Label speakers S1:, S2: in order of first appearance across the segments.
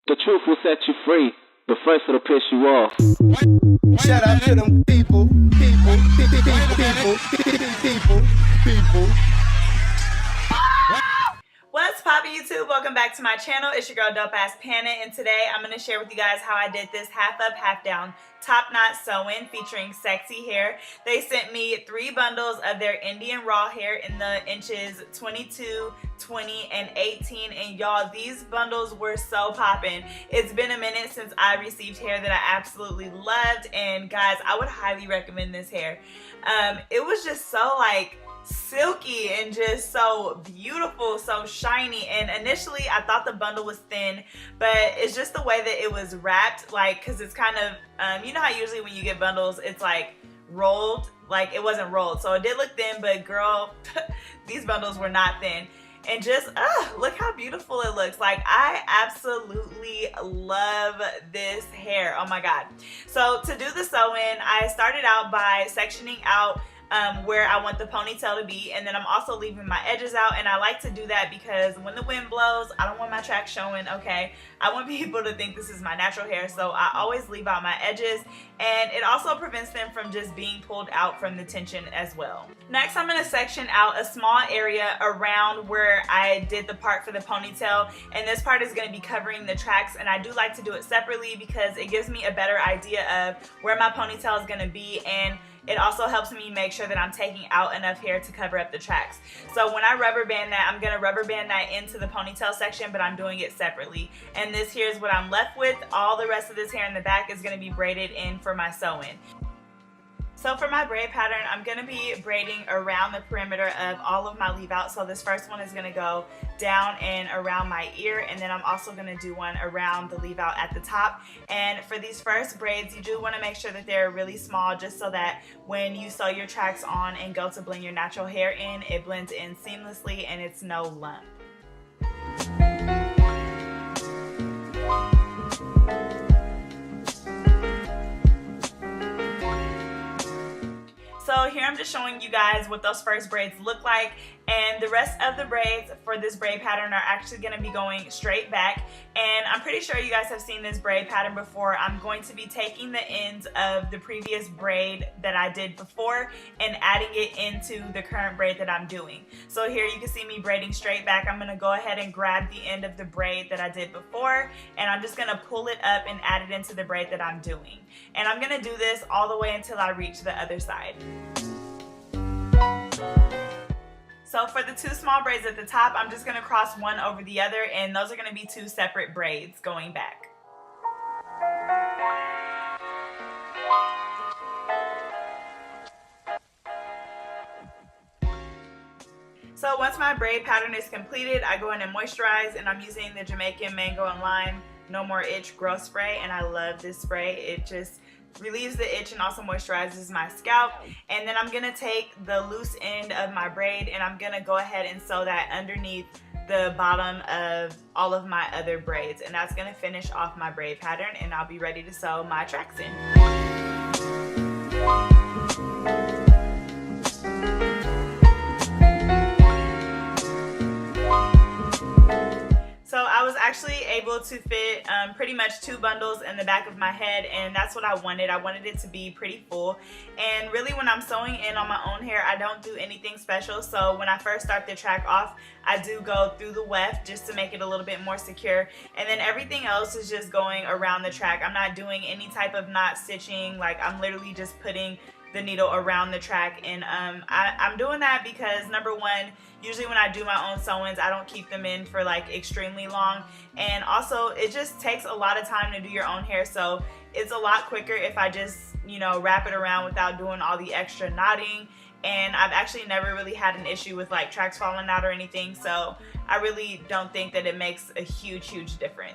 S1: The truth will set you free, but first it'll piss you off.
S2: Shout out to them people.
S3: What's poppin' YouTube? Welcome back to my channel. It's your girl Dope Ass Panda, and today I'm going to share with you guys how I did this half up, half down top knot sew-in featuring Cexxy hair. They sent me 3 bundles of their Indian raw hair in the inches 22, 20, and 18, and y'all, these bundles were so poppin'. It's been a minute since I received hair that I absolutely loved, and guys, I would highly recommend this hair. It was just so like silky and just so beautiful, so shiny, and initially I thought the bundle was thin, but it's just the way that it was wrapped, like, because it's kind of you know how usually when you get bundles it's like rolled, like it wasn't rolled, so it did look thin, but girl, these bundles were not thin. And just look how beautiful it looks. Like, I absolutely love this hair. Oh my god. So to do the sew-in, I started out by sectioning out where I want the ponytail to be, and then I'm also leaving my edges out, and I like to do that because when the wind blows, I don't want my tracks showing, okay? I want people to think this is my natural hair, so I always leave out my edges, and it also prevents them from just being pulled out from the tension as well. Next, I'm going to section out a small area around where I did the part for the ponytail, and this part is going to be covering the tracks, and I do like to do it separately because it gives me a better idea of where my ponytail is going to be, and it also helps me make sure that I'm taking out enough hair to cover up the tracks. So when I rubber band that, I'm going to rubber band that into the ponytail section, but I'm doing it separately. And this here is what I'm left with. All the rest of this hair in the back is going to be braided in for my sew-in. So for my braid pattern, I'm going to be braiding around the perimeter of all of my leave out. So this first one is going to go down and around my ear, and then I'm also going to do one around the leave out at the top. And for these first braids, you do want to make sure that they're really small, just so that when you sew your tracks on and go to blend your natural hair in, it blends in seamlessly and it's no lump. So here I'm just showing you guys what those first braids look like, and the rest of the braids for this braid pattern are actually going to be going straight back, and I'm pretty sure you guys have seen this braid pattern before. I'm going to be taking the ends of the previous braid that I did before and adding it into the current braid that I'm doing. So here you can see me braiding straight back. I'm going to go ahead and grab the end of the braid that I did before, and I'm just going to pull it up and add it into the braid that I'm doing. And I'm going to do this all the way until I reach the other side. So for the 2 small braids at the top, I'm just going to cross one over the other, and those are going to be 2 separate braids going back. So once my braid pattern is completed, I go in and moisturize, and I'm using the Jamaican Mango and Lime No More Itch Growth Spray, and I love this spray. It just relieves the itch and also moisturizes my scalp. And then I'm gonna take the loose end of my braid and I'm gonna go ahead and sew that underneath the bottom of all of my other braids, and that's gonna finish off my braid pattern, and I'll be ready to sew my tracks in. So I was actually able to fit pretty much 2 bundles in the back of my head, and that's what I wanted. I wanted it to be pretty full. And really, when I'm sewing in on my own hair, I don't do anything special. So when I first start the track off, I do go through the weft just to make it a little bit more secure. And then everything else is just going around the track. I'm not doing any type of knot stitching. Like, I'm literally just putting the needle around the track, and I'm doing that because, number one, usually when I do my own sew-ins, I don't keep them in for like extremely long, and also it just takes a lot of time to do your own hair, so it's a lot quicker if I just, you know, wrap it around without doing all the extra knotting. And I've actually never really had an issue with like tracks falling out or anything, so I really don't think that it makes a huge difference.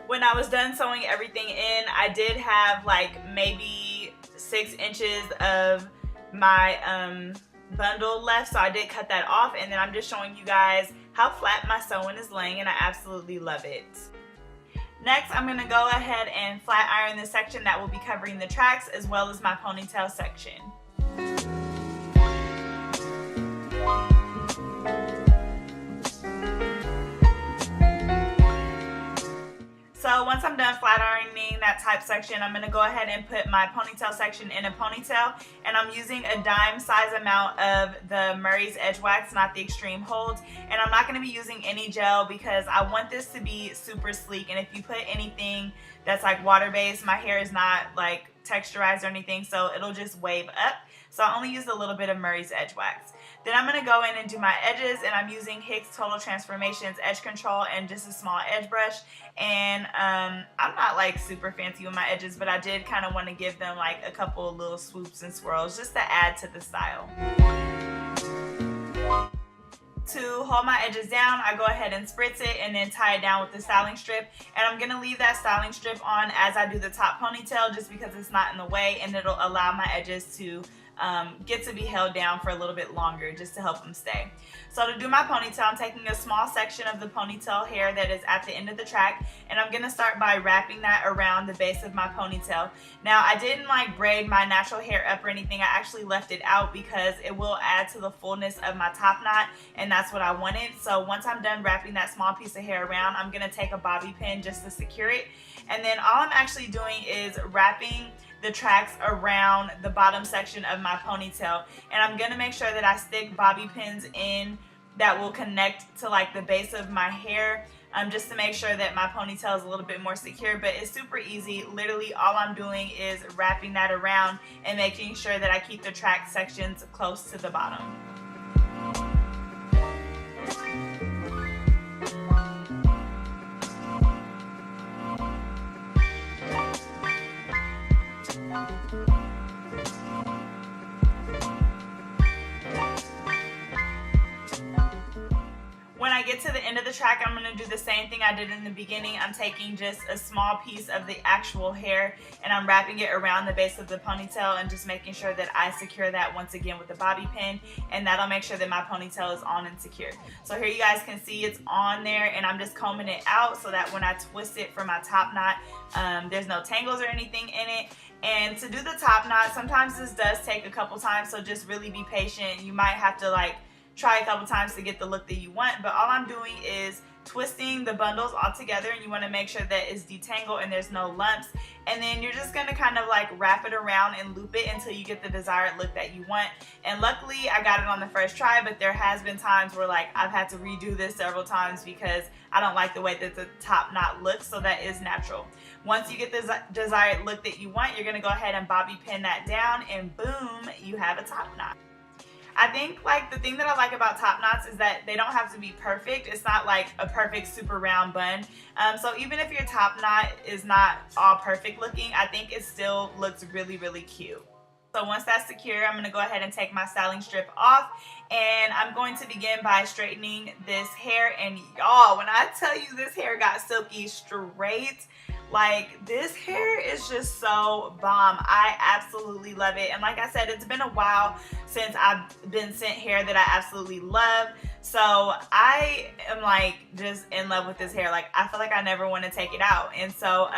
S3: When I was done sewing everything in, I did have like maybe 6 inches of my bundle left, so I did cut that off, and then I'm just showing you guys how flat my sewing is laying, and I absolutely love it. Next, I'm going to go ahead and flat iron the section that will be covering the tracks as well as my ponytail section. So once I'm done flat ironing that type section, I'm going to go ahead and put my ponytail section in a ponytail, and I'm using a dime size amount of the Murray's Edge Wax, not the Extreme Hold, and I'm not going to be using any gel because I want this to be super sleek, and if you put anything that's like water based, my hair is not like texturized or anything, so it'll just wave up. So I only used a little bit of Murray's Edge Wax. Then I'm going to go in and do my edges, and I'm using Hicks Total Transformations Edge Control and just a small edge brush. And I'm not like super fancy with my edges, but I did kind of want to give them like a couple of little swoops and swirls just to add to the style. To hold my edges down, I go ahead and spritz it and then tie it down with the styling strip. And I'm going to leave that styling strip on as I do the top ponytail just because it's not in the way, and it'll allow my edges to get to be held down for a little bit longer just to help them stay. So to do my ponytail, I'm taking a small section of the ponytail hair that is at the end of the track, and I'm going to start by wrapping that around the base of my ponytail. Now, I didn't like braid my natural hair up or anything. I actually left it out because it will add to the fullness of my top knot, and that's what I wanted. So once I'm done wrapping that small piece of hair around, I'm going to take a bobby pin just to secure it, and then all I'm actually doing is wrapping the tracks around the bottom section of my ponytail, and I'm gonna make sure that I stick bobby pins in that will connect to like the base of my hair, just to make sure that my ponytail is a little bit more secure. But it's super easy. Literally all I'm doing is wrapping that around and making sure that I keep the track sections close to the bottom. When I get to the end of the track, I'm going to do the same thing I did in the beginning. I'm taking just a small piece of the actual hair and I'm wrapping it around the base of the ponytail and just making sure that I secure that once again with the bobby pin, and that'll make sure that my ponytail is on and secure. So here you guys can see it's on there, and I'm just combing it out so that when I twist it for my top knot, there's no tangles or anything in it. And to do the top knot, sometimes this does take a couple times, so just really be patient. You might have to like try a couple times to get the look that you want, but all I'm doing is twisting the bundles all together, and you want to make sure that it's detangled and there's no lumps, and then you're just going to kind of like wrap it around and loop it until you get the desired look that you want. And luckily I got it on the first try, but there has been times where like I've had to redo this several times because I don't like the way that the top knot looks, so that is natural. Once you get the desired look that you want, you're going to go ahead and bobby pin that down, and boom, you have a top knot. I think like the thing that I like about top knots is that they don't have to be perfect. It's not like a perfect super round bun. So even if your top knot is not all perfect looking, I think it still looks really, really cute. So once that's secure, I'm going to go ahead and take my styling strip off, and I'm going to begin by straightening this hair. And y'all, when I tell you this hair got silky straight, like this hair is just so bomb. I absolutely love it. And like I said, it's been a while since I've been sent hair that I absolutely love. So I am like just in love with this hair. Like I feel like I never want to take it out. And so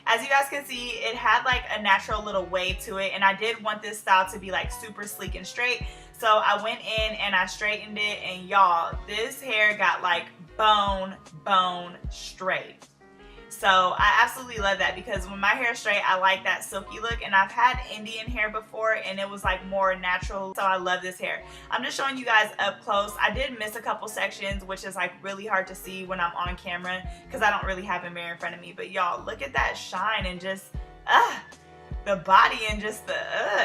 S3: as you guys can see, it had like a natural little wave to it, and I did want this style to be like super sleek and straight. So I went in and I straightened it, and y'all, this hair got like bone straight. So I absolutely love that, because when my hair is straight, I like that silky look, and I've had Indian hair before and it was like more natural, so I love this hair. I'm just showing you guys up close. I did miss a couple sections, which is like really hard to see when I'm on camera because I don't really have a mirror in front of me, but y'all, look at that shine and just the body and just the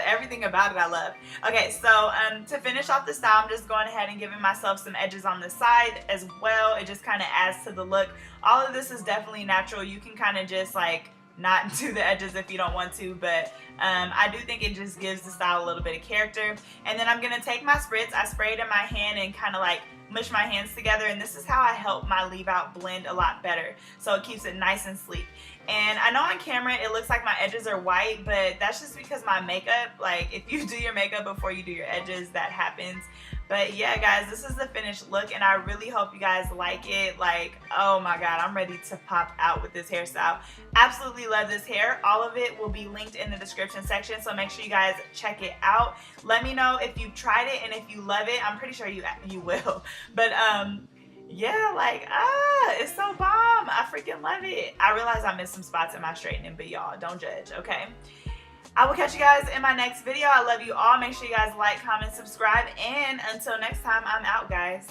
S3: everything about it I love. Okay, so to finish off the style, I'm just going ahead and giving myself some edges on the side as well. It just kind of adds to the look. All of this is definitely natural. You can kind of just like not do the edges if you don't want to, but I do think it just gives the style a little bit of character. And then I'm gonna take my spritz. I sprayed in my hand and kind of like mush my hands together, and this is how I help my leave out blend a lot better, so it keeps it nice and sleek. And I know on camera it looks like my edges are white, but that's just because my makeup, like if you do your makeup before you do your edges, that happens. But yeah guys, this is the finished look, and I really hope you guys like it. Like, oh my god, I'm ready to pop out with this hairstyle. Absolutely love this hair. All of it will be linked in the description section, so make sure you guys check it out. Let me know if you've tried it and if you love it. I'm pretty sure you will. But yeah, like, it's so bomb. I freaking love it. I realize I missed some spots in my straightening, but y'all, don't judge, okay? I will catch you guys in my next video. I love you all. Make sure you guys like, comment, subscribe, and until next time, I'm out, guys.